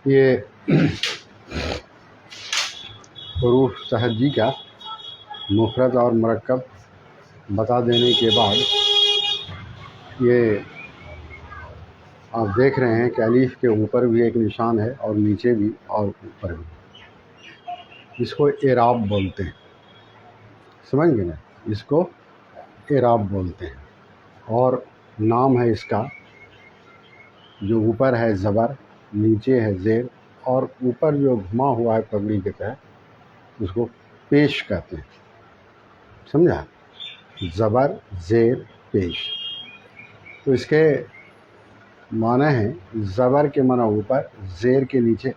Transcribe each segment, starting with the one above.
یہ حروف تہجی کا مفرد اور مرکب بتا دینے کے بعد یہ آپ دیکھ رہے ہیں کہ الف کے اوپر بھی ایک نشان ہے اور نیچے بھی اور اوپر بھی. اس کو اعراب بولتے ہیں. سمجھ گئے نا؟ اس کو اعراب بولتے ہیں. اور نام ہے اس کا، جو اوپر ہے زبر، نیچے ہے زیر، اور اوپر جو گھما ہوا ہے پگڑی کے تحت اس کو پیش کہتے ہیں. سمجھا؟ زبر زیر پیش. تو اس کے معنی ہیں زبر کے معنی اوپر، زیر کے نیچے،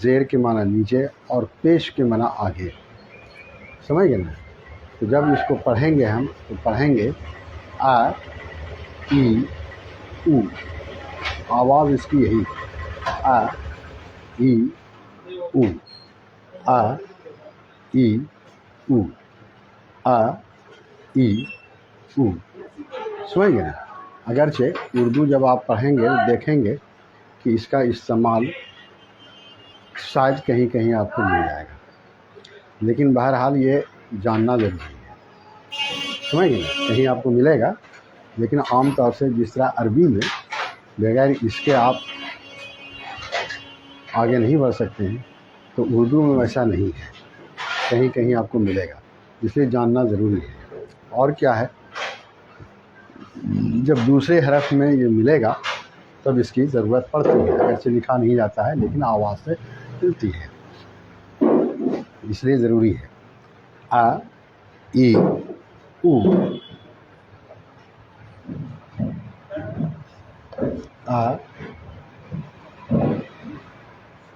زیر کے معنی نیچے، اور پیش کے معنی آگے. سمجھ گئے نا؟ تو جب اس کو پڑھیں گے ہم تو پڑھیں گے آ ای او. آواز اس کی یہی آ ای او، آ ای او، آ ای او. سمجھ گئے نا؟ اگرچہ اردو جب آپ پڑھیں گے دیکھیں گے کہ اس کا استعمال شاید کہیں کہیں آپ کو مل جائے گا، لیکن بہرحال یہ جاننا ضروری ہے. سمجھ گئے نا؟ کہیں آپ کو ملے گا، لیکن عام طور سے جس طرح عربی میں بغیر اس کے آپ آگے نہیں بڑھ سکتے ہیں، تو اردو میں ویسا نہیں ہے. کہیں کہیں آپ کو ملے گا، اس لیے جاننا ضروری ہے. اور کیا ہے، جب دوسرے حرف میں یہ ملے گا تب اس کی ضرورت پڑتی ہے. اگرچہ لکھا نہیں جاتا ہے لیکن آواز سے ملتی ہے، اس لیے ضروری ہے. آ ای او، آ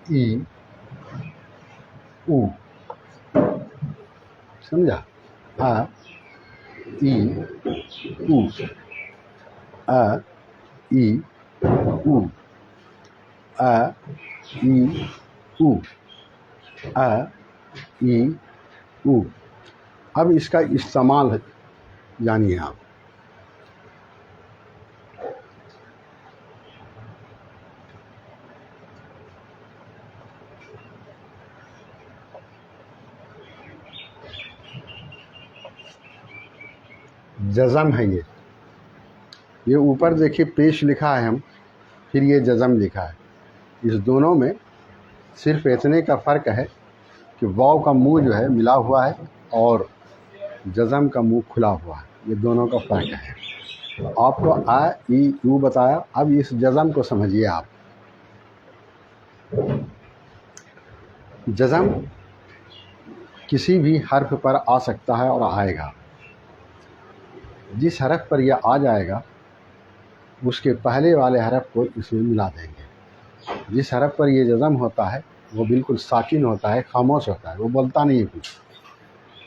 ای او. سمجھا؟ آ ای او، آ ای او، آ ای او، آ ای او. اب اس کا استعمال جانیے آپ. جزم ہے یہ اوپر دیکھیے پیش لکھا ہے ہم، پھر یہ جزم لکھا ہے. اس دونوں میں صرف اتنے کا فرق ہے کہ واو کا منہ جو ہے ملا ہوا ہے اور جزم کا منہ کھلا ہوا ہے. یہ دونوں کا فرق ہے. آپ کو آ ای او بتایا، اب اس جزم کو سمجھیے آپ. جزم کسی بھی حرف پر آ سکتا ہے اور آئے گا. جس حرف پر یہ آ جائے گا اس کے پہلے والے حرف کو اس میں ملا دیں گے. جس حرف پر یہ جزم ہوتا ہے وہ بالکل ساکن ہوتا ہے، خاموش ہوتا ہے، وہ بولتا نہیں ہے کچھ.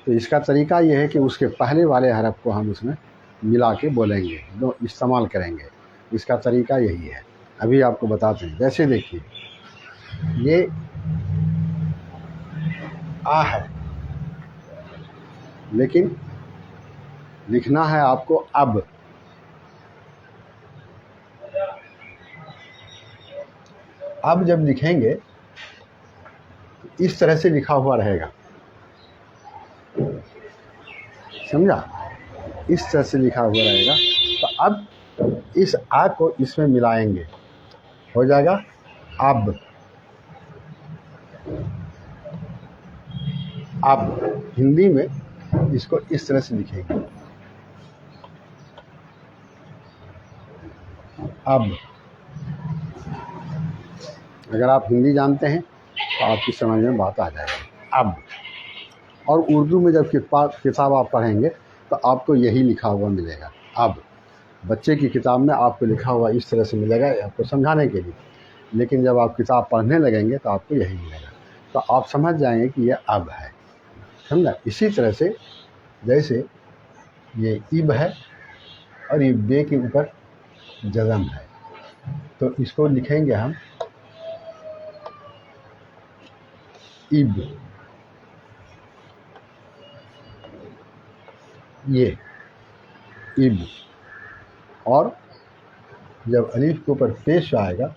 تو اس کا طریقہ یہ ہے کہ اس کے پہلے والے حرف کو ہم اس میں ملا کے بولیں گے، استعمال کریں گے. اس کا طریقہ یہی ہے. ابھی آپ کو بتاتے ہیں. جیسے دیکھیے یہ آ ہے، لیکن لکھنا ہے آپ کو اب. اب جب لکھیں گے اس طرح سے لکھا ہوا رہے گا. سمجھا؟ اس طرح سے لکھا ہوا رہے گا. تو اب اس آ کو اس میں ملائیں گے، ہو جائے گا اب. اب ہندی میں اس کو اس طرح سے لکھیں گے، اب. اگر آپ ہندی جانتے ہیں تو آپ کی سمجھ میں بات آ جائے گی. اب. اور اردو میں جب کتاب آپ پڑھیں گے تو آپ کو یہی لکھا ہوا ملے گا، اب. بچے کی کتاب میں آپ کو لکھا ہوا اس طرح سے ملے گا آپ کو سمجھانے کے لیے، لیکن جب آپ کتاب پڑھنے لگیں گے تو آپ کو یہی ملے گا. تو آپ سمجھ جائیں گے کہ یہ اب ہے. سمجھا؟ اسی طرح سے جیسے یہ اب ہے اور یہ بے کے اوپر جزم ہے، تو اس کو لکھیں گے ہم اب. یہ اب. اور جب الف کے اوپر پیش آئے گا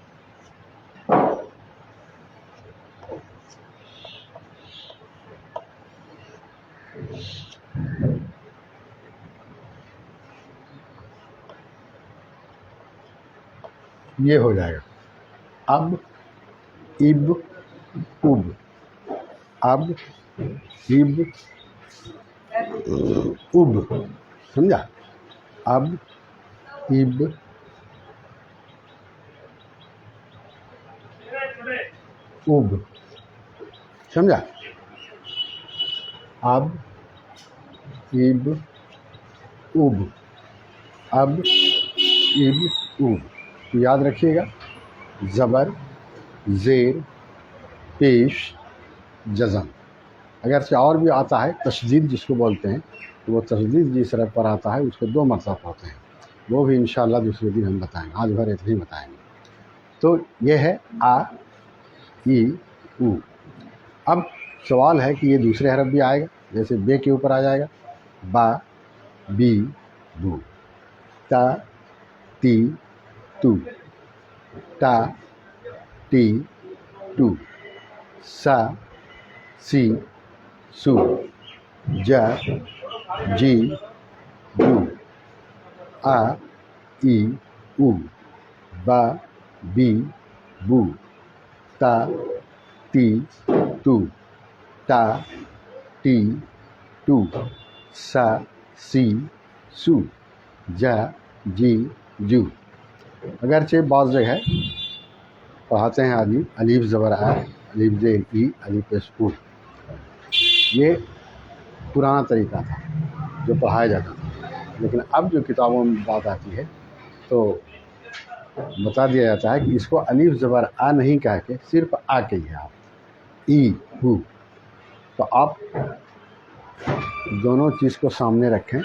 یہ ہو جائے گا اب، اب، اب، اب، اب، اب، سمجھا؟ اب، اب، اب، سمجھا؟ اب، اب، اب، اب، اب، اب، یاد رکھیے گا زبر، زیر، پیش، جزم۔ اگرچہ اور بھی آتا ہے تشدید جس کو بولتے ہیں، تو وہ تشدید جس طرح پر آتا ہے اس کے دو مطلب ہوتے ہیں، وہ بھی انشاءاللہ دوسرے دن ہم بتائیں گے، آج بھر اتنے ہی بتائیں گے۔ تو یہ ہے آ، ای، او۔ اب سوال ہے کہ یہ دوسرے حرف بھی آئے گا، جیسے بے کے اوپر آ جائے گا با، بی، بو، تا، تی، تو، تا، ٹی، ٹو، سا، سی، سو، جا، جی، جو، آ، ای، او، با، بی، بو، تا، تی، تو، تا، ٹی، ٹو، سا، سی، سو، جا، جی، جو۔ اگرچہ بعض جگہ پڑھاتے ہیں الف زبر آ، الف زیر ای، الف پیش او، یہ پرانا طریقہ تھا جو پڑھایا جاتا تھا، لیکن اب جو کتابوں میں بات آتی ہے تو بتا دیا جاتا ہے کہ اس کو الف زبر آ نہیں کہہ کے صرف آ کہیے آپ، ای، ہو۔ تو آپ دونوں چیز کو سامنے رکھیں،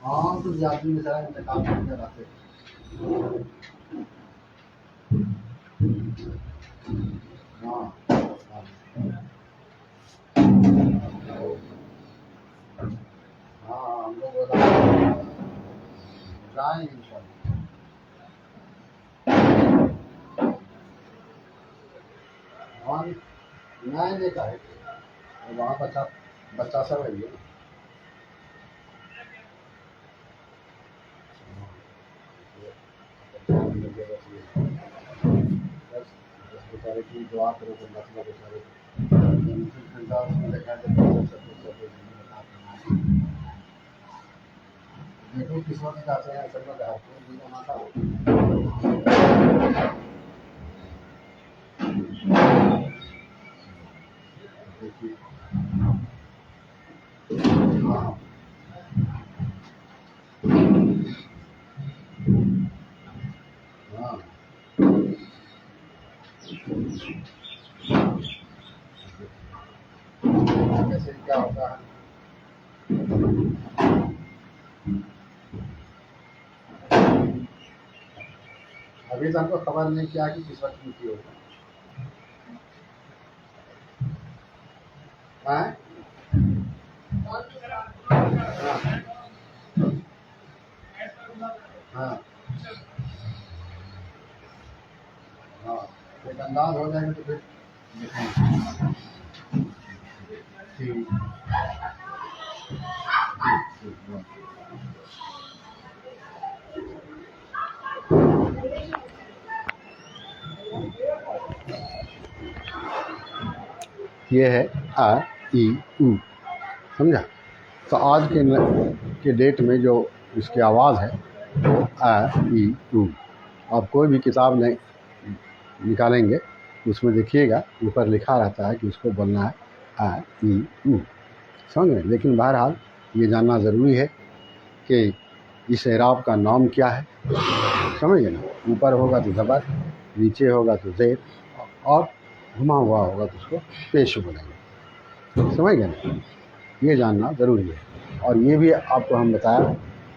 ہاں تو زیادتی میں ذرا انتقال کرتے رہتے ہاں ہاں ہم لوگ جائیں ان شاء اللہ۔ وہاں نہیں کا ہے وہاں بچہ سب ہے یہ بیچارے کی دعا کرو تو مسئلہ بیچارے دیکھو کس وقت جاتے ہیں اصل میں ہاں ہاں کیسے کیا ہوتا ہے ابھی تک کو خبر نہیں کیا کہ کس وقت کی ہوگا۔ ہاں ہاں ایک انداز ہو جائے گا تو پھر ٹھیک یہ ہے آ، ای، او، سمجھا؟ تو آج کے ڈیٹ میں جو اس کی آواز ہے وہ آ، ای، او۔ آپ کوئی بھی کتاب نہیں نکالیں گے اس میں دیکھیے گا اوپر لکھا رہتا ہے کہ اس کو بولنا ہے آ، ای، او، سمجھ گئے؟ لیکن بہرحال یہ جاننا ضروری ہے کہ اس اعراب کا نام کیا ہے، سمجھ گئے نا؟ اوپر ہوگا تو زبر، نیچے ہوگا تو زیر، اور گھما ہوا ہوگا تو اس کو پیش بولیں گے، سمجھ گئے نا؟ یہ جاننا ضروری ہے۔ اور یہ بھی آپ کو ہم بتایا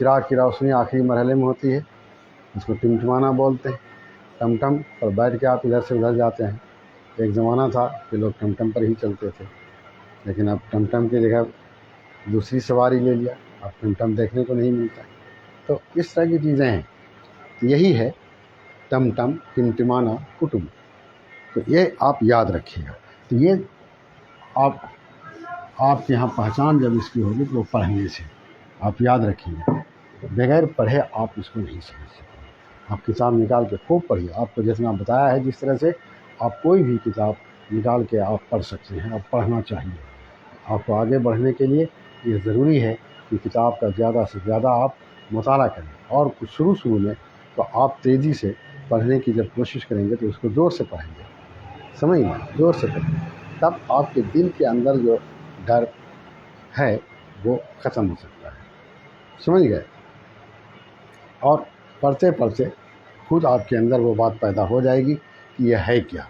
چراغ کی روشنی آخری مرحلے میں ہوتی ہے، اس کو ٹمٹمانا بولتے ہیں۔ ٹم ٹم پر بیٹھ کے آپ ادھر سے ادھر جاتے ہیں۔ ایک زمانہ تھا کہ لوگ ٹم ٹم پر ہی چلتے تھے، لیکن اب ٹم ٹم کی جگہ دوسری سواری لے لیا، اب ٹم ٹم دیکھنے کو نہیں ملتا۔ تو اس طرح کی چیزیں ہیں، یہی ہے ٹم ٹم ٹمٹمانا کٹم۔ تو یہ آپ یاد رکھیے گا۔ تو یہ آپ کے یہاں پہچان جب اس کی ہوگی تو وہ پڑھنے سے، آپ یاد رکھیں گے۔ بغیر پڑھے آپ اس کو نہیں سمجھ سکتے۔ آپ کتاب نکال کے خوب پڑھیے، آپ کو جتنا بتایا ہے جس طرح سے، آپ کوئی بھی کتاب نکال کے آپ پڑھ سکتے ہیں، آپ پڑھنا چاہیے۔ آپ کو آگے بڑھنے کے لیے یہ ضروری ہے کہ کتاب کا زیادہ سے زیادہ آپ مطالعہ کریں، اور کچھ شروع میں تو آپ تیزی سے پڑھنے کی جب کوشش کریں گے تو اس کو زور سے پڑھیں گے، سمجھ لیں، زور سے پڑھیں گے، تب آپ کے دل کے اندر جو ڈر ہے وہ ختم ہو سکتا ہے، سمجھ گئے؟ اور پڑھتے پڑھتے خود آپ کے اندر وہ بات پیدا ہو جائے گی کہ یہ ہے کیا،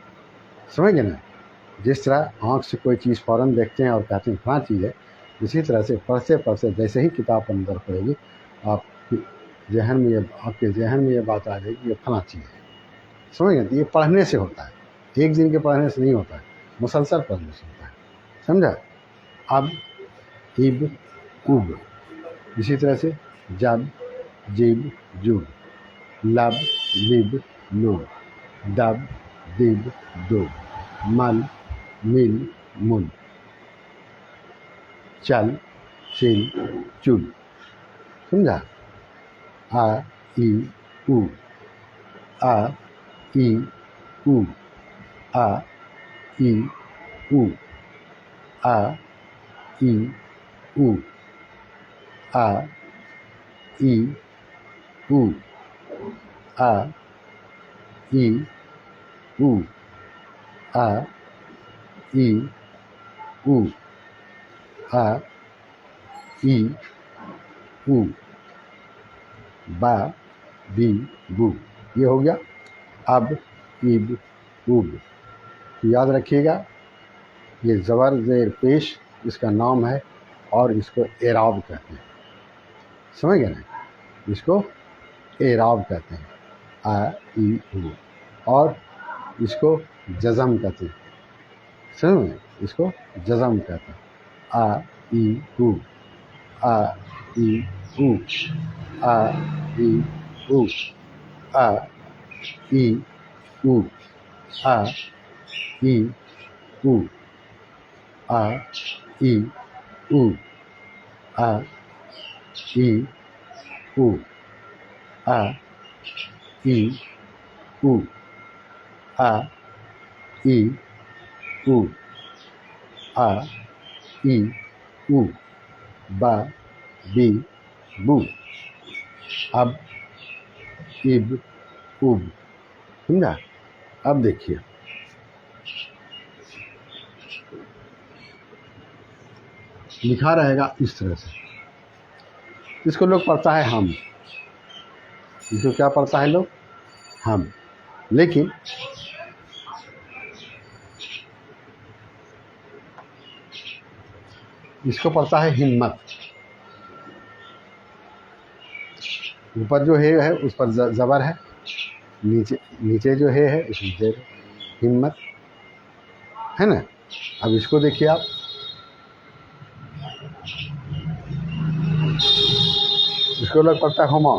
سمجھ گئے نا؟ جس طرح آنکھ سے کوئی چیز فوراً دیکھتے ہیں اور کہتے ہیں فلاں چیز ہے، اسی طرح سے پڑھتے پڑھتے جیسے ہی کتاب اندر پڑے گی، آپ کے ذہن میں یہ بات آ جائے گی یہ فلاں چیز ہے، سمجھ گئے؟ یہ پڑھنے سے ہوتا ہے، ایک دن کے پڑھنے سے نہیں ہوتا ہے، مسلسل پڑھنے سے ہوتا ہے، سمجھا؟ اب اب اب، اسی طرح سے جب جب جب، لب لب لب، دب دب دب، مل مل مل، چل چل چل، سمجھا؟ آ ای او، آ ای او، آ ای او، آ ای او، آ ای او، آ ای او، آ ای او، آ ای او، با بی بو، یہ ہو گیا اب اب اب۔ یاد رکھیے گا یہ زبر زیر پیش اس کا نام ہے، اور اس کو اعراب کہتے ہیں، سمجھ گئے نا؟ اس کو اعراب کہتے ہیں، آ ای او، اور اس کو جزم کہتے ہیں، سمجھ گئے؟ اس کو جزم کہتے ہیں، آ ای او، آ ای او، آ ای او، آ ای او، آ ای او، آ ای او، آ ای او، آ ای او، آ ای او، آ ای او، با بی بو، اب اب اب، سمجھا؟ اب دیکھیے لکھا رہے گا اس طرح سے، اس کو لوگ پڑھتا ہے ہم، اس کو کیا پڑھتا ہے لوگ؟ ہم، لیکن اس کو پڑھتا ہے ہمت۔ اوپر جو ہے اس پر زبر ہے، نیچے جو ہے اس میں زیر، ہمت ہے نا؟ اب اس کو دیکھیے آپ، اس کو لوگ پڑھتا ہے ہما،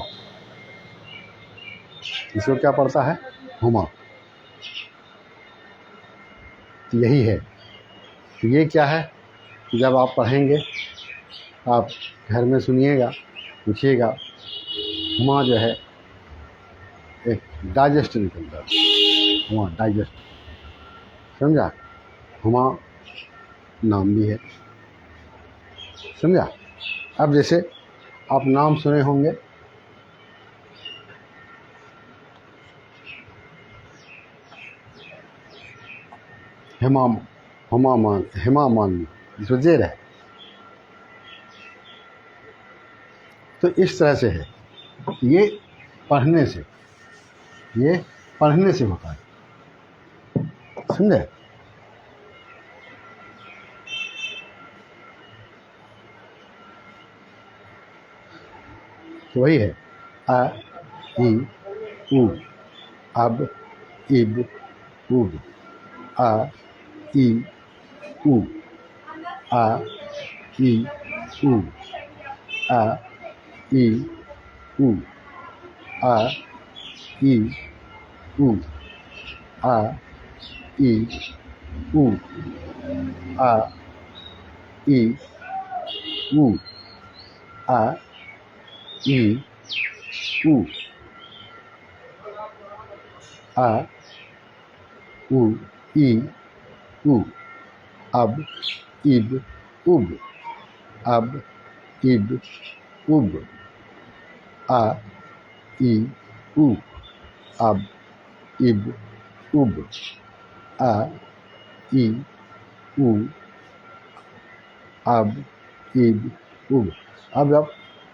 اس کو کیا پڑھتا ہے؟ ہما۔ تو یہی ہے، تو یہ کیا ہے؟ جب آپ پڑھیں گے، آپ گھر میں سنیے گا، پوچھیے گا، ہما جو ہے ایک ڈائجسٹ نکلتا ہے، ہما ڈائجسٹ، سمجھا؟ ہما نام بھی ہے، سمجھا؟ اب جیسے آپ نام سنے ہوں گے، ہما مان، اس میں زیر ہے، تو اس طرح سے ہے، یہ پڑھنے سے، یہ پڑھنے سے ہوتا ہے، سمجھے؟ تو وہی ہے ا ای او اب اب اوب ا ای او ا ای او ا ای او ا ای او ا ای او ا ای او ا ای او ا او ای او اب اب اوب اب اب اوب ا ای او اب اب اوب ا ای او اب اب اوب. اب آپ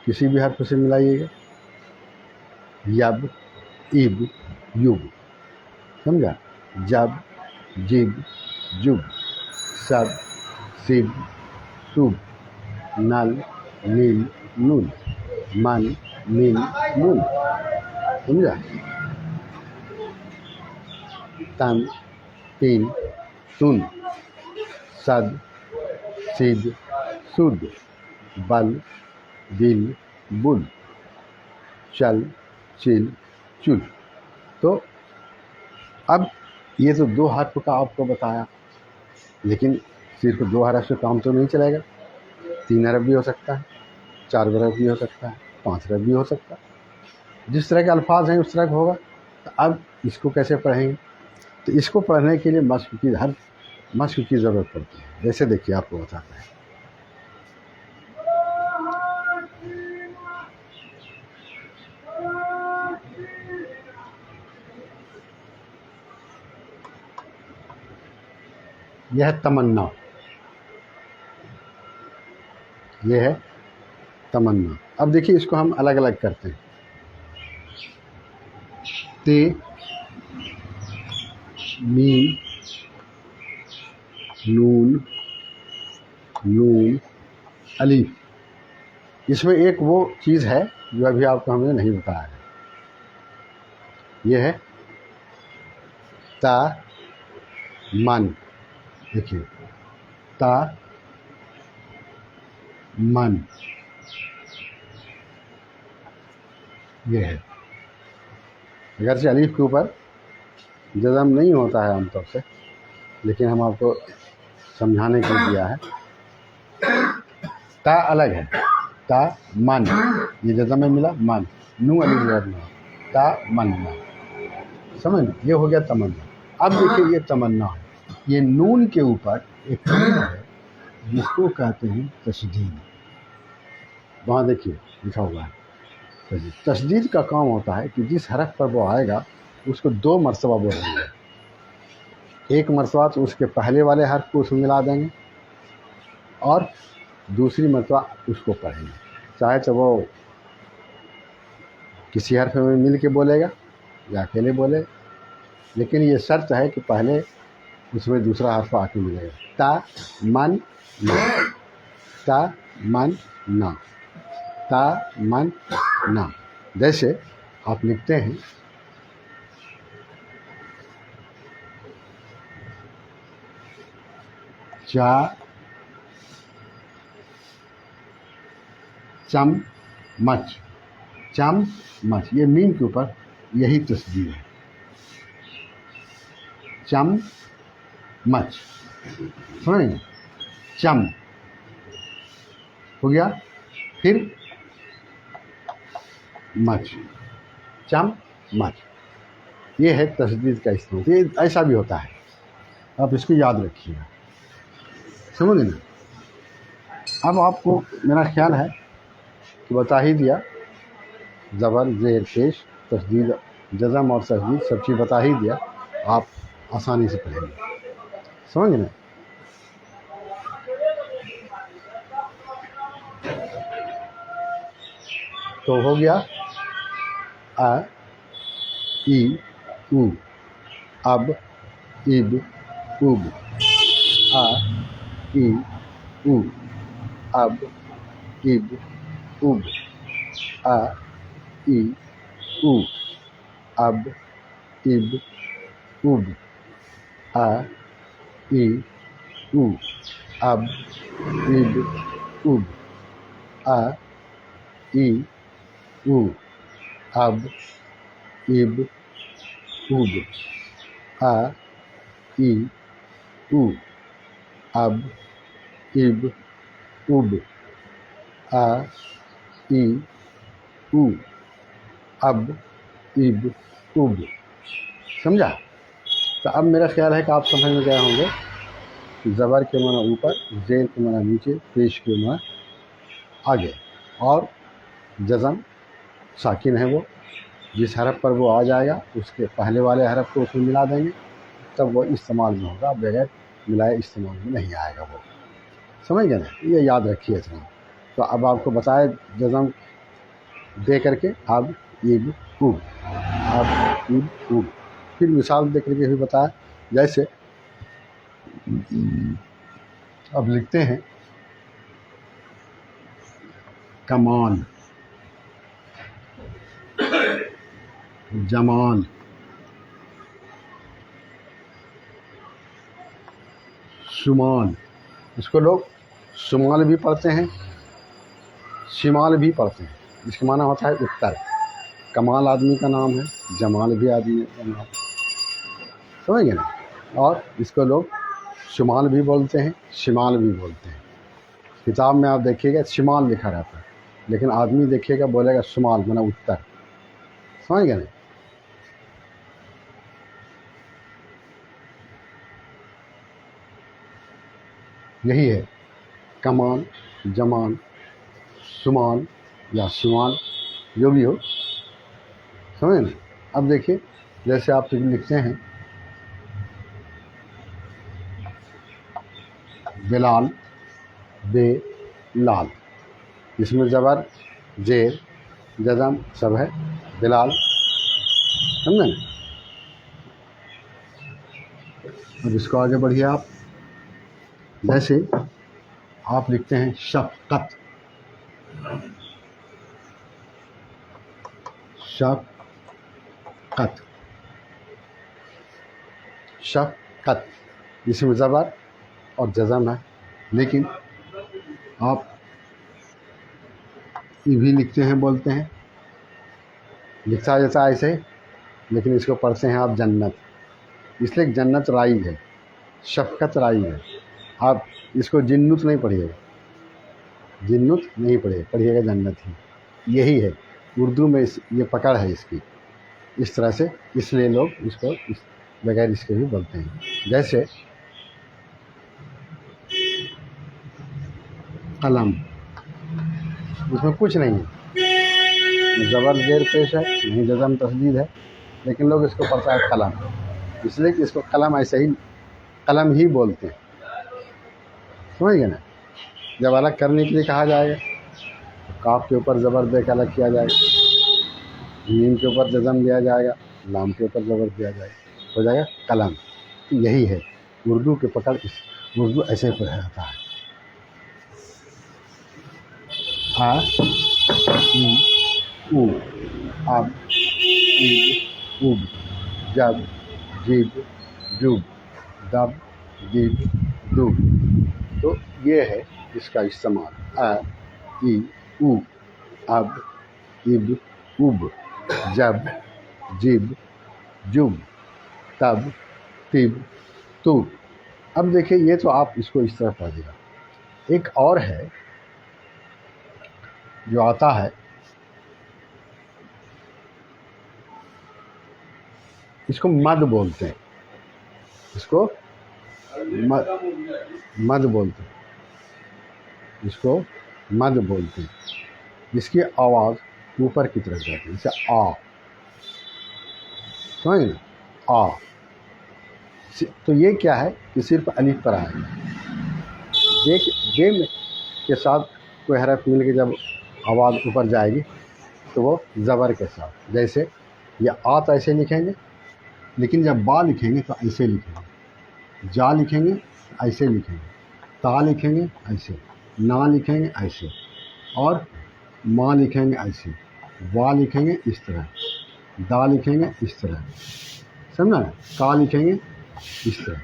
کسی بھی حرف سے ملائیے گا. یب اب یوب. سمجھا؟ جب جب جب سب سب سب نل نیل نون من من من. سمجھا؟ تن تین تن صد سد سد بل بل بل چل چل چل. تو اب یہ تو دو حرف کا آپ کو بتایا، لیکن صرف دو حرف سے کام تو نہیں چلے گا. 3 حرف بھی ہو سکتا ہے، 4 حرف بھی ہو سکتا ہے، 5 حرف بھی ہو سکتا ہے. جس طرح کے الفاظ ہیں اس طرح کا ہوگا. تو اب اس کو کیسے پڑھیں گے؟ تو اس کو پڑھنے کے لیے مشق کی ضرورت پڑتی ہے. جیسے دیکھیے آپ کو بتاتا ہے. یہ ہے تمنا. یہ ہے تمنا. اب دیکھیے اس کو ہم الگ الگ کرتے ہیں. تے میم نون نون الف. اس میں ایک وہ چیز ہے جو ابھی آپ کو ہم نے نہیں بتایا ہے. یہ ہے تا من. دیکھیے تا من. یہ ہے. اگرچہ الف کے اوپر جزم نہیں ہوتا ہے عام طور سے، لیکن ہم آپ کو سمجھانے کے لیے دیا ہے. تا الگ ہے. تا من یہ جزم میں ملا. من نو الف زبر میں تا من. سمجھ یہ ہو گیا تمنا. اب دیکھیے یہ تمنا ہے. یہ نون کے اوپر ایک چیز ہے جس کو کہتے ہیں تشدید. وہاں دیکھیے لکھا ہوا ہے تشدید. تشدید کا کام ہوتا ہے کہ جس حرف پر وہ آئے گا اس کو 2 مرتبہ بولیں گے. ایک مرتبہ تو اس کے پہلے والے حرف کو اس میں ملا دیں گے، اور دوسری مرتبہ اس کو پڑھیں گے. چاہے تو وہ کسی حرف میں مل کے بولے گا یا اکیلے بولے، لیکن یہ شرط ہے کہ پہلے اس میں دوسرا حرف آ کے ملے گا. تا من نا. تا من نا. تا من نا. جیسے آپ لکھتے ہیں چا چم مچ. چم مچ. یہ میم کے اوپر یہی تشدید ہے. چم مچ. سمجھ گئے؟ چم ہو گیا، پھر مچ. چم مچ. یہ ہے تشدید کا استعمال. یہ ایسا بھی ہوتا ہے. آپ اس کو یاد رکھیے گا. سمجھ نا؟ اب آپ کو میرا خیال ہے کہ بتا ہی دیا. زبر زیر پیش تشدید جزم اور تشدید سب چیز بتا ہی دیا. آپ آسانی سے پڑھیں گے. سمجھ نا؟ تو ہو گیا ا ای او اب اب اوب ا ای او اب اب اوب ا ای او اب اب اب آ ای او اب اب اب آ ای او اب اب اب آ ای او اب اب اب آ ای او اب اب اب. سمجھا؟ تو اب میرا خیال ہے کہ آپ سمجھ میں گئے ہوں گے. زبر کے معنی اوپر، زیر کے معنی نیچے، پیش کے معنی آگے، اور جزم ساکن ہے وہ جس حرف پر وہ آ جائے گا اس کے پہلے والے حرف کو اس میں ملا دیں گے تب وہ استعمال میں ہوگا، بغیر ملائے استعمال میں نہیں آئے گا وہ. سمجھ گئے نا؟ یہ یاد رکھیے اتنا. تو اب آپ کو بتائے جزم دے کر کے اب اب اب اب اب اب. پھر مثال دے کر کے بھی بتایا، جیسے اب لکھتے ہیں کمان، جمال، شمال. اس کو لوگ شمال بھی پڑھتے ہیں، شمال بھی پڑھتے ہیں. اس کا معنی ہوتا ہے اتر. کمال آدمی کا نام ہے، جمال بھی آدمی کا نام. سمجھ گئے نا؟ اور اس کو لوگ شمال بھی بولتے ہیں، شمال بھی بولتے ہیں. کتاب میں آپ دیکھیے گا شمال لکھا رہتا ہے، لیکن آدمی دیکھیے گا بولے گا شمال، معنی اتر. سمجھ گئے نا؟ یہی ہے کمان، جمان، شمال یا شمال، جو بھی ہو. سمجھ نا؟ اب دیکھیے جیسے آپ لکھتے ہیں بلال، بے لال. اس میں زبر، زیر، جزم سب ہے. بلال. سمجھے نا؟ اب اس کو آگے بڑھیے آپ. جیسے آپ لکھتے ہیں شفقت، شفقت، شفقت. اس میں زبر اور جزم ہے، لیکن آپ یہ بھی لکھتے ہیں، بولتے ہیں، لکھا جاتا ہے ایسے، لیکن اس کو پڑھتے ہیں آپ جنت. اس لیے جنت رائی ہے، شفقت رائی ہے. آپ اس کو جنت نہیں پڑھیے گا، جنت نہیں پڑھیے گا جنت ہی. یہی ہے اردو میں یہ پکڑ ہے اس کی. اس طرح سے اس لیے لوگ اس کو بغیر اس کے بھی بولتے ہیں. جیسے قلم، اس میں کچھ نہیں ہے، زبر زیر پیش ہے، نہیں جزم تشدید ہے، لیکن لوگ اس کو پڑھتا ہے قلم. اس لیے کہ اس کو قلم ایسے ہی قلم ہی بولتے ہیں. سمجھ گئے نا؟ جب الگ کرنے کے لیے کہا جائے گا تو کاف کے اوپر زبر دے کے الگ کیا جائے گا، میم کے اوپر جزم دیا جائے گا، لام کے اوپر زبر دیا جائے گا، ہو جائے گا قلم. تو یہی ہے اردو کے پکڑ. اردو ایسے پڑھا جاتا ہے. آ ای او اب اب اب جب جب جب دب دب دب. تو یہ ہے اس کا استعمال. آ ای او اب اب اب جب جب جب تب تب تب. اب دیکھیں یہ تو آپ اس کو اس طرح پڑھیے گا. ایک اور ہے جو آتا ہے، اس کو مد بولتے ہیں. اس کو مد بولتے ہیں. اس کو مد بولتے ہیں. جس کی آواز اوپر کی طرف جاتی ہے، جیسے آ. سمجھ نا؟ آ. تو یہ کیا ہے کہ صرف الف پر آئے. دے کے ساتھ کوئی حرف مل کے جب آواز اوپر جائے گی تو وہ زبر کے ساتھ. جیسے یہ آ تو ایسے لکھیں گے، لیکن جب با لکھیں گے تو ایسے لکھیں گے. جا لکھیں گے ایسے لکھیں گے. تا لکھیں گے ایسے. نا لکھیں گے ایسے. اور ماں لکھیں گے ایسے. وا لکھیں گے اس طرح، دا لکھیں گے اس طرح، سمجھا نا، کا لکھیں گے اس طرح.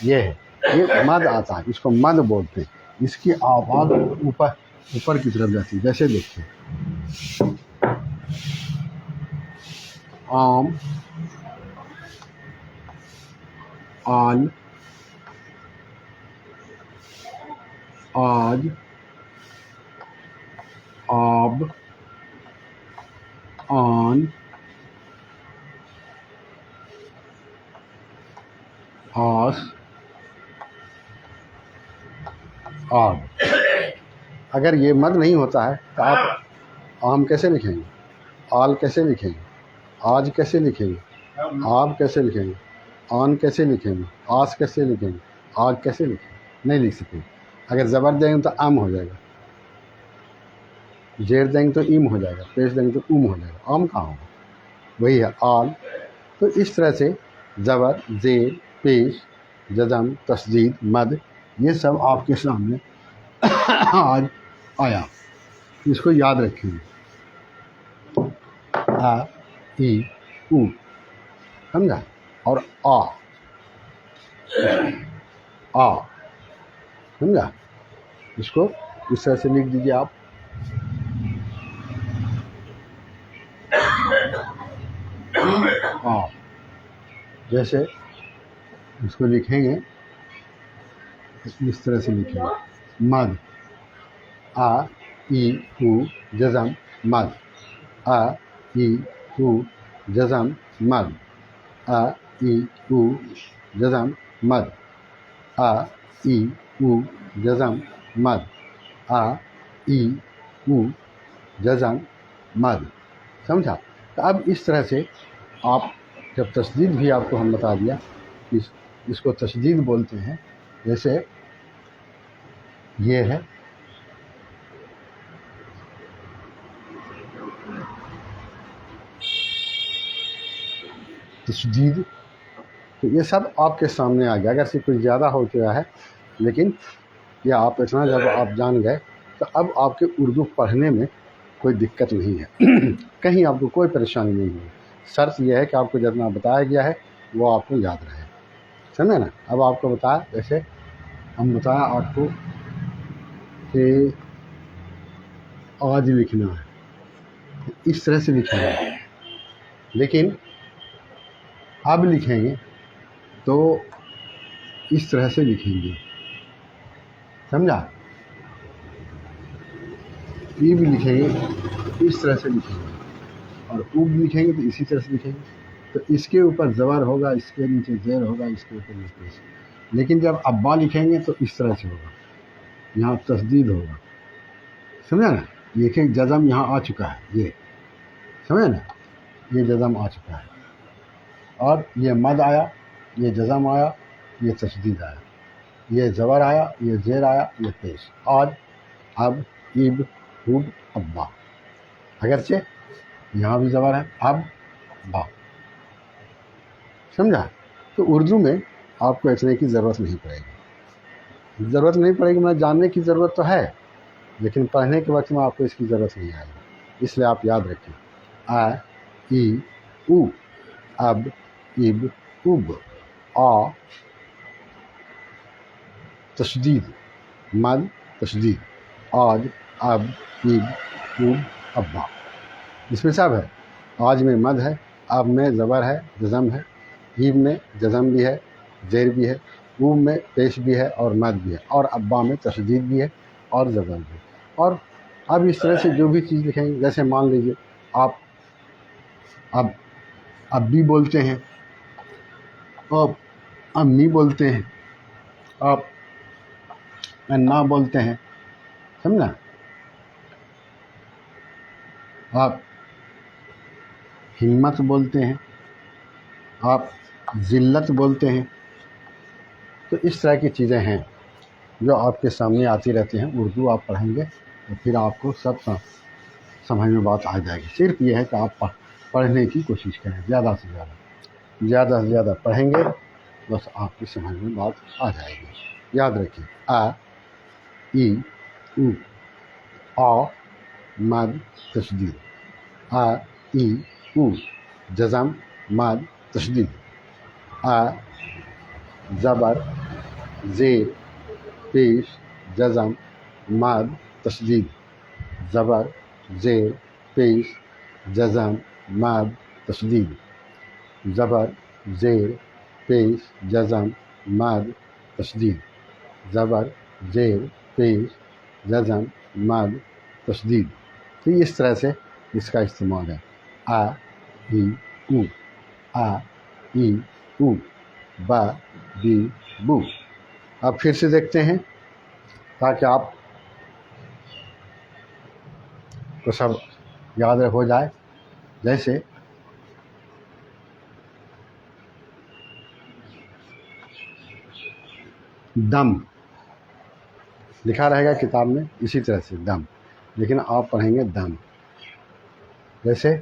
یہ ہے، یہ مد آتا ہے، اس کو مد بولتے ہیں. اس کی آواز اوپر کی طرف جاتی ہے. جیسے دیکھیں آم، آن، آج، آب، آن، آس، آب. اگر یہ مد نہیں ہوتا ہے تو آپ آم کیسے لکھیں گے، آل کیسے لکھیں گے، آج کیسے لکھیں گے، آب کیسے لکھیں گے، آن کیسے لکھیں گے، آس کیسے لکھیں گے، آگ کیسے لکھیں گے؟ نہیں لکھ سکیں. اگر زبر دیں گے تو ام ہو جائے گا، زیر دیں گے تو ایم ہو جائے گا، پیش دیں گے تو ام ہو جائے گا. آم کہاں ہوگا؟ وہی ہے آل. تو اس طرح سے زبر، زیر، پیش، جزم، تشدید، مد، یہ سب آپ کے سامنے آج آیا. اس کو یاد رکھیں گے. آ، ای، او، سمجھا، اور آ، سمجھا. اس کو اس طرح سے لکھ دیجیے آپ. جیسے اس کو لکھیں گے اس طرح سے لکھیں گے. مد، آ، ای، او، جزم، مد، آ، ای، او، جزم، مد، آ، ای، او، جزم، مد، آ، ای، او، جزم، مد، آ، ای، او، جزم، مد. سمجھا. تو اب اس طرح سے آپ جب تشدید بھی آپ کو ہم بتا دیا، اس کو تشدید بولتے ہیں. جیسے یہ ہے تشدید. تو یہ سب آپ کے سامنے آ گیا. اگر سے کچھ زیادہ ہو چکا ہے، لیکن یہ آپ اتنا جب آپ جان گئے تو اب آپ کے اردو پڑھنے میں کوئی دقت نہیں ہے. کہیں آپ کو کوئی پریشانی نہیں ہوگی. شرط یہ ہے کہ آپ کو جتنا بتایا گیا ہے وہ آپ کو یاد رہے. سمجھے نا. اب آپ کو بتایا، جیسے ہم بتایا آپ کو کہ آج لکھنا ہے، اس طرح سے لکھیں گے. لیکن اب لکھیں گے تو اس طرح سے لکھیں گے. سمجھا. ای بھی لکھیں گے اس طرح سے لکھیں گے، اور او بھی لکھیں گے تو اسی طرح سے لکھیں گے. تو اس کے اوپر زبر ہوگا، اس کے نیچے زیر ہوگا، اس کے اوپر نیچے. لیکن جب ابا لکھیں گے تو اس طرح سے ہوگا، یہاں تشدید ہوگا. سمجھا نا. دیکھیں جزم یہاں آ چکا ہے، یہ سمجھا نا، یہ جزم آ چکا ہے. اور یہ مد آیا، یہ جزم آیا، یہ تشدید آیا، یہ زبر آیا، یہ زیر آیا، یہ پیش. آج، اب، اب، خوب، ابا. اگرچہ یہاں بھی زبر ہے، اب، با. سمجھا. تو اردو میں آپ کو اتنے کی ضرورت نہیں پڑے گی. ضرورت نہیں پڑے گی، میں جاننے کی ضرورت تو ہے، لیکن پڑھنے کے وقت میں آپ کو اس کی ضرورت نہیں آئے گی. اس لیے آپ یاد رکھیں. آ، ای، او، اب، اب، اب، آ، تشدید، مد، تشدید، آج، اب، اب، اب، ابا. اس میں سب ہے. آج میں مد ہے، اب میں زبر ہے، جزم ہے، اب میں جزم بھی ہے، زیر بھی ہے، او میں پیش بھی ہے اور مد بھی ہے، اور ابا میں تشدید بھی ہے اور زبر بھی ہے. اور اب اس طرح سے جو بھی چیز لکھیں گے، جیسے مان لیجیے آپ اب بھی بولتے ہیں، آپ امی بولتے ہیں، آپ انا بولتے ہیں. سمجھا. آپ ہمت بولتے ہیں، آپ ذلت بولتے ہیں. تو اس طرح کی چیزیں ہیں جو آپ کے سامنے آتی رہتی ہیں. اردو آپ پڑھیں گے تو پھر آپ کو سب سمجھ میں بات آ جائے گی. صرف یہ ہے کہ آپ پڑھنے کی کوشش کریں، زیادہ سے زیادہ پڑھیں گے، بس آپ کی سمجھ میں بات آ جائے گی. یاد رکھیں. آ، ای، او، آ، مد، تشدید. آ ای او جزم مد تشدید آ زبر زیر پیش جزم مد تشدید زبر زیر پیش جزم مد تشدید زبر زیر پیش جزم مد تشدید زبر زیر پیش جزم مد تشدید. تو اس طرح سے اس کا استعمال ہے. آ ای او آ ای او با بی بو. اب پھر سے دیکھتے ہیں تاکہ آپ کو سب یاد ہو جائے. جیسے دم لکھا رہے گا کتاب میں اسی طرح سے دم، لیکن آپ پڑھیں گے دم. جیسے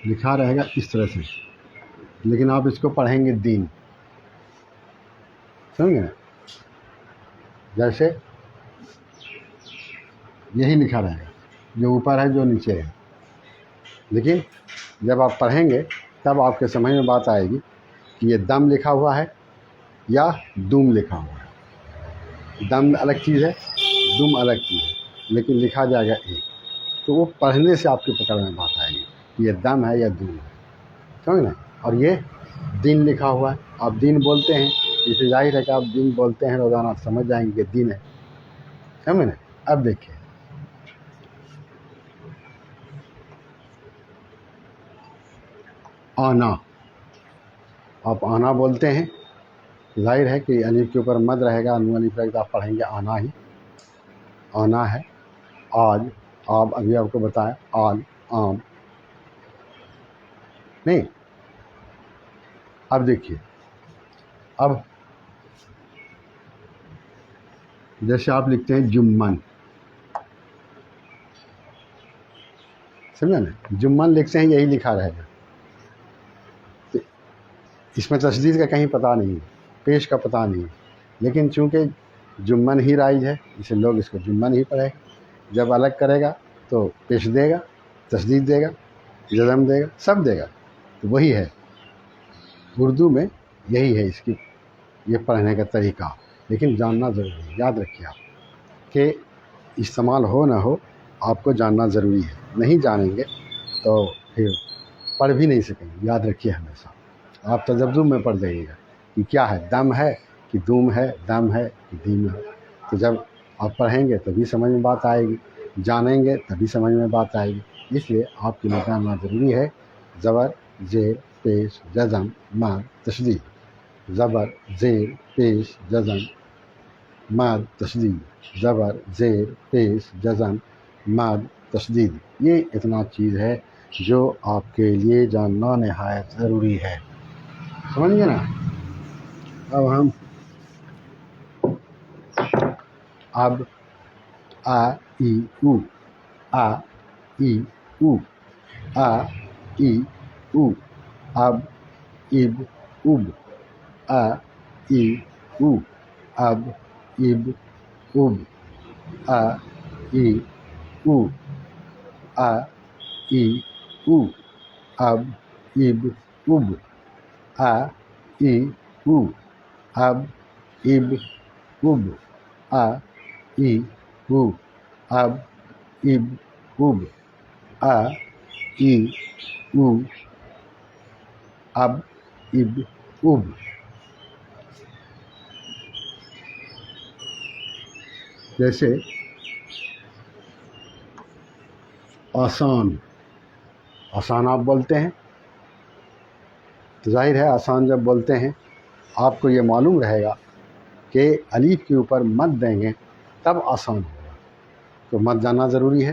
لکھا رہے گا اس طرح سے، لیکن آپ اس کو پڑھیں گے دین. سمجھ گئے؟ جیسے یہی لکھا رہے گا، جو اوپر ہے جو نیچے ہے، لیکن جب آپ پڑھیں گے تب آپ کے سمجھ میں بات آئے گی کہ یہ دم لکھا ہوا ہے یا دم لکھا ہوا ہے. دم الگ چیز ہے، دم الگ چیز ہے، لیکن لکھا جائے گا ایک. تو وہ پڑھنے سے آپ کے پکڑ میں بات آئے گی کہ یہ دم ہے یا دم ہے. سمجھ نا؟ اور یہ دن لکھا ہوا ہے، آپ دن بولتے ہیں، اس سے ظاہر ہے کہ آپ دن بولتے ہیں روزانہ، آپ سمجھ جائیں گے کہ دن ہے. سمجھ نا؟ اب دیکھیں آنا. آپ آنا بولتے ہیں، ظاہر ہے کہ الف کے اوپر مد رہے گا، نون الف رہے گا، آپ پڑھیں گے آنا ہی. آنا ہے. آج آپ ابھی آپ کو بتایا آل عام نہیں. اب دیکھیے، اب جیسے آپ لکھتے ہیں جمن، سمجھا نا؟ جمن لکھتے ہیں، یہی لکھا رہے گا. اس میں تشدید کا کہیں پتہ نہیں، پیش کا پتہ نہیں، لیکن چونکہ جمن ہی رائج ہے اسے لوگ اس کو جمن ہی پڑھے گا. جب الگ کرے گا تو پیش دے گا، تشدید دے گا، جزم دے گا، سب دے گا. تو وہی ہے اردو میں، یہی ہے اس کی یہ پڑھنے کا طریقہ. لیکن جاننا ضروری ہے. یاد رکھیے آپ کہ استعمال ہو نہ ہو، آپ کو جاننا ضروری ہے. نہیں جانیں گے تو پھر پڑھ بھی نہیں سکیں گے. یاد رکھیے ہمیشہ آپ تذبذب میں پڑھ جائیے گا کہ کیا ہے، دم ہے کہ دوم ہے، دم ہے کہ دیم ہے. تو جب آپ پڑھیں گے تبھی سمجھ میں بات آئے گی، جانیں گے تبھی سمجھ میں بات آئے گی. اس لیے آپ کے لیے جاننا ضروری ہے. زبر زیر پیش جزم مد تشدید زبر زیر پیش جزم مد تشدید زبر زیر پیش جزم مد تشدید. یہ اتنا چیز ہے جو آپ کے لیے جاننا نہایت ضروری ہے. سمجھ گئے نا؟ اب ہم آ ای او آ ای او آ ای او اب اب اب آ ای او اب اب اب آ ای او آ ای او اب اب اب آ ای او اب اب اب آ ای او اب اب اب آ ای او اب اب اب. جیسے آسان، آسان آپ بولتے ہیں تو ظاہر ہے آسان جب بولتے ہیں آپ کو یہ معلوم رہے گا کہ الف کے اوپر مد دیں گے تب آسان ہوگا. تو مد جاننا ضروری ہے،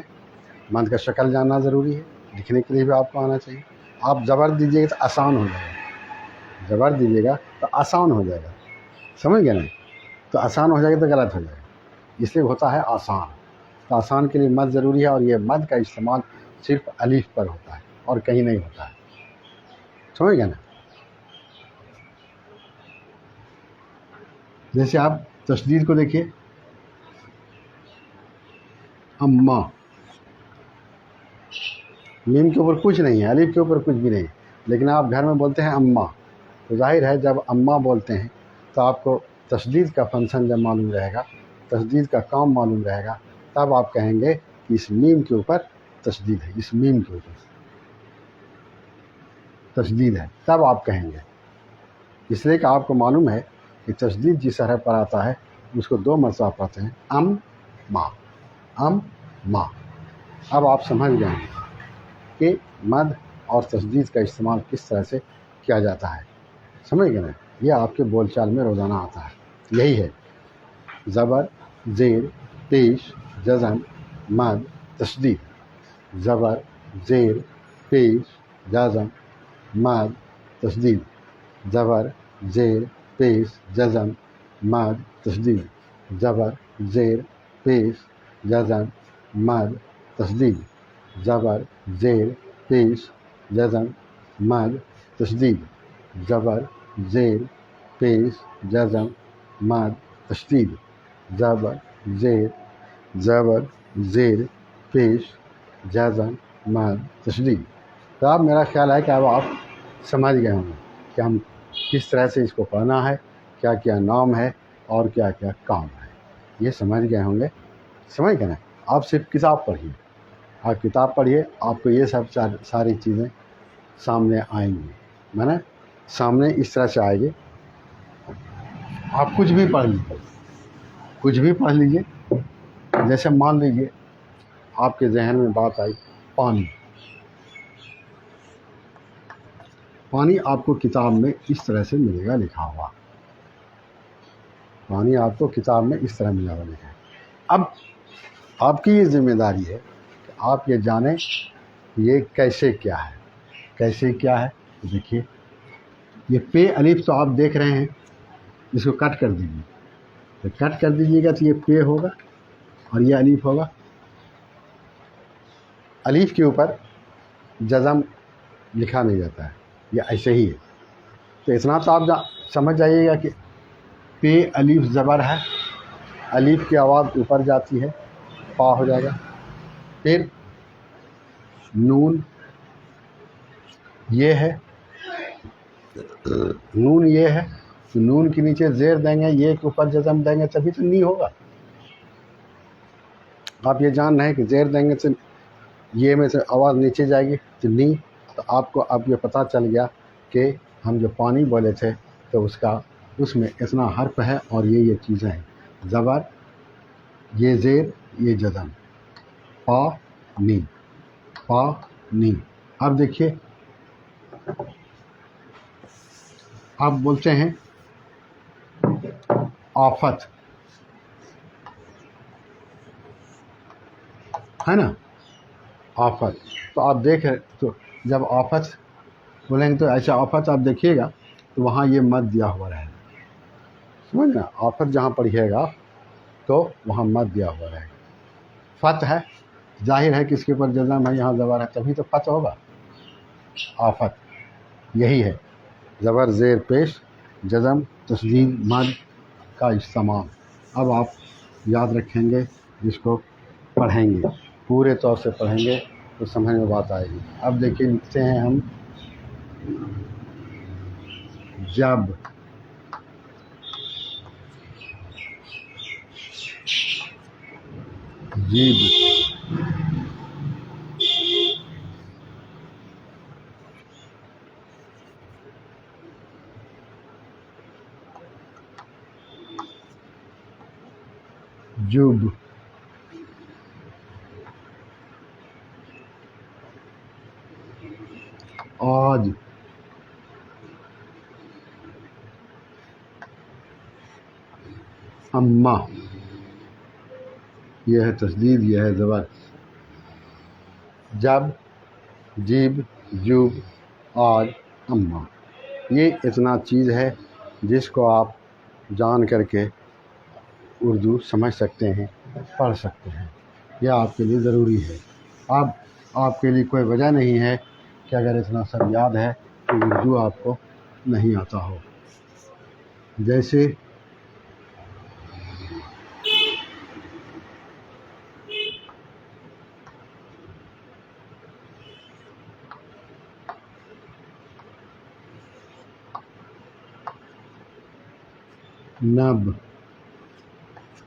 مد کا شکل جاننا ضروری ہے. لکھنے کے لیے بھی آپ کو آنا چاہیے. آپ زبر دیجیے گا تو آسان ہو جائے گا، زبر دیجیے گا تو آسان ہو جائے گا. سمجھ گئے نا؟ تو آسان ہو جائے گا تو غلط ہو جائے گا، اس لیے ہوتا ہے آسان. تو آسان کے لیے مد ضروری ہے، اور یہ مد کا استعمال صرف الف پر ہوتا ہے اور کہیں نہیں ہوتا ہے. سمجھ گئے نا؟ جیسے آپ تشدید کو دیکھیے، اما میم کے اوپر کچھ نہیں ہے، الف کے اوپر کچھ بھی نہیں ہے، لیکن آپ گھر میں بولتے ہیں اماں، تو ظاہر ہے جب اماں بولتے ہیں تو آپ کو تشدید کا فنکشن جب معلوم رہے گا، تشدید کا کام معلوم رہے گا، تب آپ کہیں گے کہ اس میم کے اوپر تشدید ہے، اس میم کے اوپر تشدید ہے، تب آپ کہیں گے، اس لیے کہ آپ کو معلوم ہے کہ تشدید جس حرف پر آتا ہے اس کو 2 مرتبہ پڑھتے ہیں، ماں، ماں۔ اب آپ سمجھ گئے ہیں کہ مد اور تشدید کا استعمال کس طرح سے کیا جاتا ہے، سمجھ گئے نا؟ یہ آپ کے بول چال میں روزانہ آتا ہے، یہی ہے زبر، زیر، پیش، جزم، مد، تشدید، زبر، زیر، پیش، جزم، مد، تشدید، زبر، زیر، پیش، جزم، مد، تشدید، زبر، زیر، پیش، جزم، مد، تشدید، زبر، زیر، پیش، جزم، مد، تشدید، زبر، زیر، پیش، جزم، مد، تشدید، زبر، زیر، پیش، جزم، مد، تشدید۔ تو اب میرا خیال ہے کہ اب آپ سمجھ گئے ہوں گے کہ ہم کس طرح سے اس کو پڑھنا ہے، کیا کیا نام ہے اور کیا کیا کام ہے، یہ سمجھ گئے ہوں گے، سمجھ گئے نا؟ آپ صرف کتاب پڑھیے، آپ کتاب پڑھیے، آپ کو یہ سب ساری چیزیں سامنے آئیں گی، میں نے سامنے اس طرح سے آئے گی، آپ کچھ بھی پڑھ لیجیے، کچھ بھی پڑھ لیجیے، جیسے مان لیجیے آپ کے ذہن میں بات آئی پانی، پانی آپ کو کتاب میں اس طرح سے ملے گا لکھا ہوا، پانی آپ کو کتاب میں اس طرح ملا ہوا لکھا ہے۔ اب آپ کی یہ ذمہ داری ہے کہ آپ یہ جانیں یہ کیسے کیا ہے، کیسے کیا ہے۔ دیکھیے یہ پے الف تو آپ دیکھ رہے ہیں، اس کو کٹ کر دیجیے، تو کٹ کر دیجیے گا تو یہ پے ہوگا اور یہ الف ہوگا، الف کے اوپر جزم لکھا نہیں جاتا ہے، یہ ایسے ہی ہے۔ تو اتنا تو آپ سمجھ جائیے گا کہ پے الف زبر ہے، الف کی آواز اوپر جاتی ہے، پا ہو جائے گا، پھر نون یہ ہے، نون یہ ہے، تو نون کے نیچے زیر دیں گے، یہ کے اوپر جزم دیں گے تبھی تو نی ہوگا۔ آپ یہ جان رہے ہیں کہ زیر دیں گے تو یہ میں سے آواز نیچے جائے گی تو نی، تو آپ کو اب یہ پتہ چل گیا کہ ہم جو پانی بولے تھے تو اس میں اتنا حرف ہے اور یہ چیزیں ہیں، زبر، یہ زیر، یہ جزم، پا، نی، پا، نی۔ اب دیکھیے آپ بولتے ہیں آفت، ہے نا، آفت، تو آپ دیکھیں تو جب آفت بولیں گے تو ایسا آفت آپ دیکھیے گا تو وہاں یہ مد دیا ہوا رہے گا، سمجھ نا، آفت جہاں پڑھیے گا تو وہاں مد دیا ہوا رہے گا۔ فتح ہے، ظاہر ہے کہ اس کے اوپر جزم ہے، یہاں زبر ہے تبھی تو فتح ہوگا، آفت یہی ہے، زبر، زیر، پیش، جزم، تشدید، مد کا استعمال۔ اب آپ یاد رکھیں گے، جس کو پڑھیں گے پورے طور سے پڑھیں گے تو سمجھ میں بات آئے گی۔ اب دیکھیے لکھتے ہیں ہم جب، جیب، جب، آج، اماں، یہ ہے تشدید، یہ ہے زبر، جب، جیب، جب، آج، اماں، یہ اتنا چیز ہے جس کو آپ جان کر کے اردو سمجھ سکتے ہیں، پڑھ سکتے ہیں، یہ آپ کے لیے ضروری ہے۔ اب آپ کے لیے کوئی وجہ نہیں ہے کہ اگر اتنا سب یاد ہے تو اردو آپ کو نہیں آتا ہو۔ جیسے نب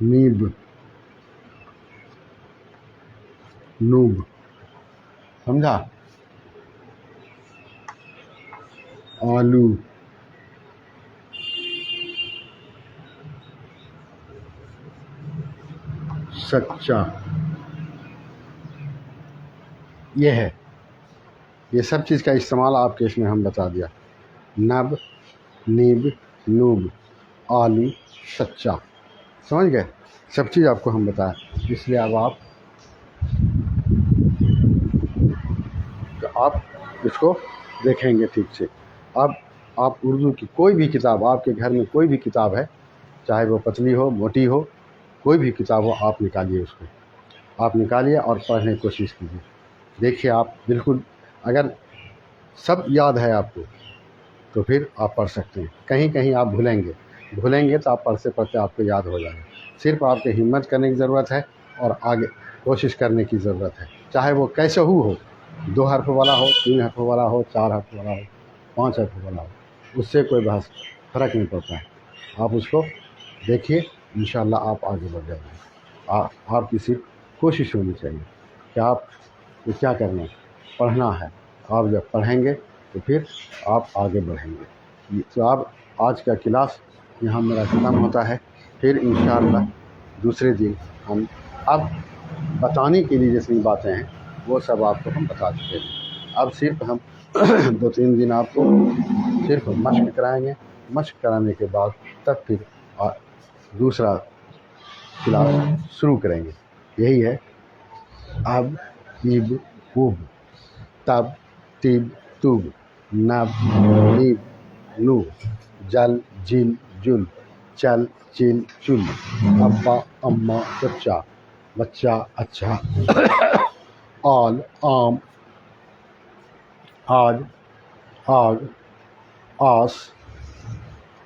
نیب نوب. سمجھا؟ آلو سچا. یہ ہے، یہ سب چیز کا استعمال آپ کے اس میں ہم بتا دیا. نب نیب نوب آلو سچا. سمجھ گئے؟ سب چیز آپ کو ہم بتائیں. اس لیے اب آپ اس کو دیکھیں گے ٹھیک سے. اب آپ اردو کی کوئی بھی کتاب، آپ کے گھر میں کوئی بھی کتاب ہے، چاہے وہ پتلی ہو موٹی ہو، کوئی بھی کتاب ہو، آپ نکالیے اس کو، آپ نکالیے اور پڑھنے کی کوشش کیجیے. دیکھیے آپ بالکل، اگر سب یاد ہے آپ کو تو پھر آپ پڑھ سکتے ہیں. کہیں کہیں آپ بھولیں گے تو آپ پڑھتے پڑھتے آپ کو یاد ہو جائے گا. صرف آپ کو ہمت کرنے کی ضرورت ہے اور آگے کوشش کرنے کی ضرورت ہے. چاہے وہ کیسے ہو، 2 حرف والا ہو، 3 حرف والا ہو، 4 حرف والا ہو، 5 حرف والا ہو، اس سے کوئی بحث فرق نہیں پڑتا ہے. آپ اس کو دیکھیے، انشاءاللہ آپ آگے بڑھ جائیں گے. آپ کی صرف کوشش ہونی چاہیے کہ آپ کو کیا کرنا ہے، پڑھنا ہے. آپ جب پڑھیں گے تو پھر آپ آگے بڑھیں گے. تو آپ آج کا کلاس یہاں میرا ختم ہوتا ہے. پھر انشاءاللہ دوسرے دن ہم اب بتانے کے لیے جتنی باتیں ہیں وہ سب آپ کو ہم بتا چکے ہیں. اب صرف ہم 2-3 دن آپ کو صرف مشق کرائیں گے. مشق کرانے کے بعد تب پھر دوسرا کلاس شروع کریں گے. یہی ہے اب ایب اوب تب تیب توب نب نیب نو جل جل جل چل چل چل ابا اما چچا بچہ اچھا آل عام آج آگ آس.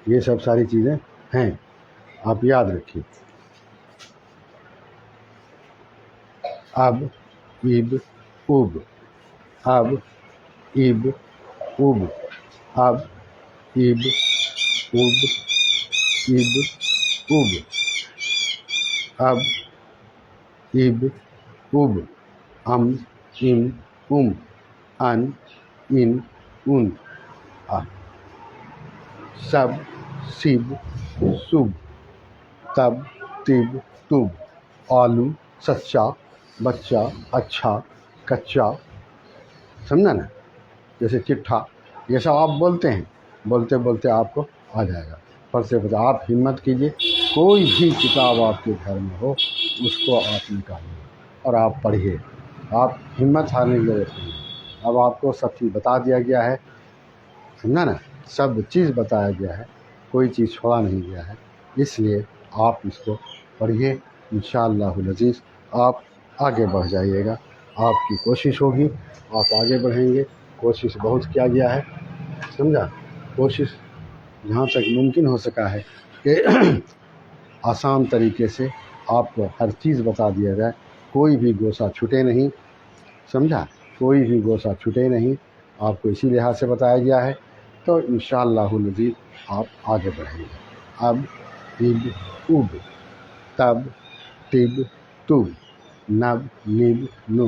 یہ سب ساری چیزیں ہیں، آپ یاد رکھیے. اب ایب اوب اب ایب اوب اب ایب اوب ایب اوب اب ایب اوب ام ام ان ان سب سب صب تب تب تب آلو سچا بچہ اچھا کچا. سمجھا نا؟ جیسے چٹھا، یہ سب آپ بولتے ہیں، بولتے بولتے آپ کو آ جائے گا. پڑھتے پڑھتے آپ ہمت کیجیے. کوئی بھی کتاب آپ کے گھر میں ہو اس کو آپ نکالیے اور آپ پڑھیے. آپ ہمت ہارنے کی ضرورت نہیں ہے. اب آپ کو سب چیز بتا دیا گیا ہے. سمجھا نا؟ سب چیز بتایا گیا ہے، کوئی چیز چھوڑا نہیں گیا ہے. اس لیے آپ اس کو پڑھیے. انشاءاللہ العزیز آپ آگے بڑھ جائیے گا. آپ کی کوشش ہوگی، آپ آگے بڑھیں گے. کوشش بہت کیا گیا ہے، سمجھا؟ کوشش جہاں تک ممکن ہو سکا ہے کہ آسان طریقے سے آپ کو ہر چیز بتا دیا جائے. کوئی بھی گوشہ چھوٹے نہیں، سمجھا؟ کوئی بھی گوشہ چھوٹے نہیں. آپ کو اسی لحاظ سے بتایا گیا ہے. تو انشاءاللہ العزیز آپ آگے بڑھیں گے. اب ایب اوب تب تب تب نب نیب نو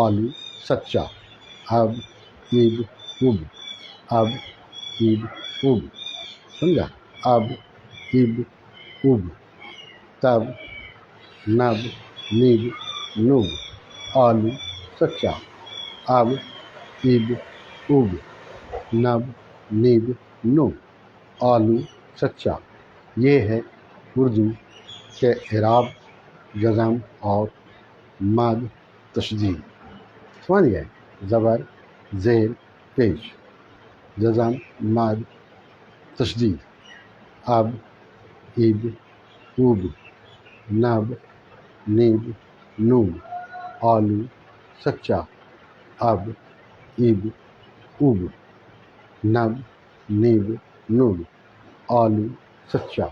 آلو سچا اب ایب اوب اب ایب اوب. سمجھا؟ اب ایب اوب تب نب نیب نو آلو سچا اب ایب اوب نب نیب نو آلو سچا. یہ ہے اردو کے اعراب، جزم اور مد تشدید. سمجھ گئے؟ زبر زیر پیش، جزم مد تشدید. اب ایب اوب نب نیب نو آلو سچا اب ایب اوب نب نیب نو آلو سچا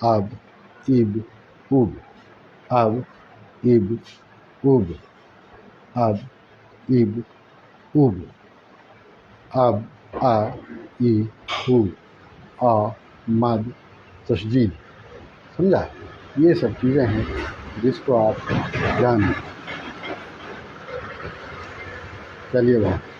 اب ایب اوب اب ایب اوب اب ایب اوب اب ا ای او آ مد تشدید، سمجھا؟ یہ سب چیزیں ہیں جس کو آپ جانیں. چلیے بھائی.